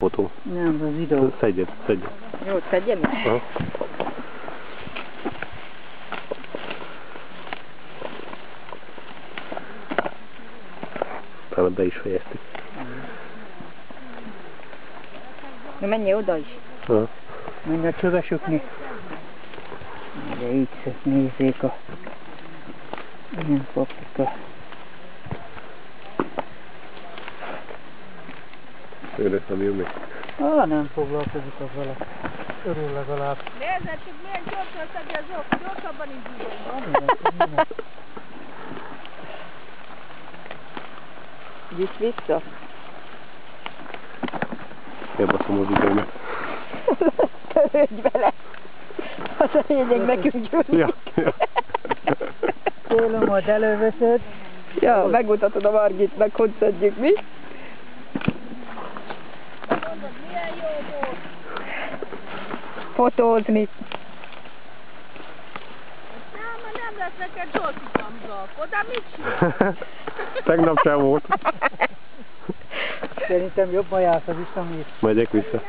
fotó. Nem, az videó. Szedjed. Jó, szedjem is? Aha. Talán be is fejeztük. Na menjél oda is. Aha. Menj a csövesökni. De így nézzék a ilyen paprika. Őrök nem jön még. Nem foglalkozik az vele. Örül legalább. Nézzed, csak milyen gyorsan szedje az ok, gyorsabban induljon. Visz vissza. Elbaszom az időmet. Törődj vele. Az a lényeg nekünk gyújtjuk. Ja. Tőlem majd előveszed. Ja, megmutatod a Margitnak, hogy szedjük mi. Milyen jó volt. Fotózni. Nem lesz neked gyorsítamzak. Oda mit csinál? Tegnap sem volt. Szerintem jobban jársz az is, amit. Megyek vissza.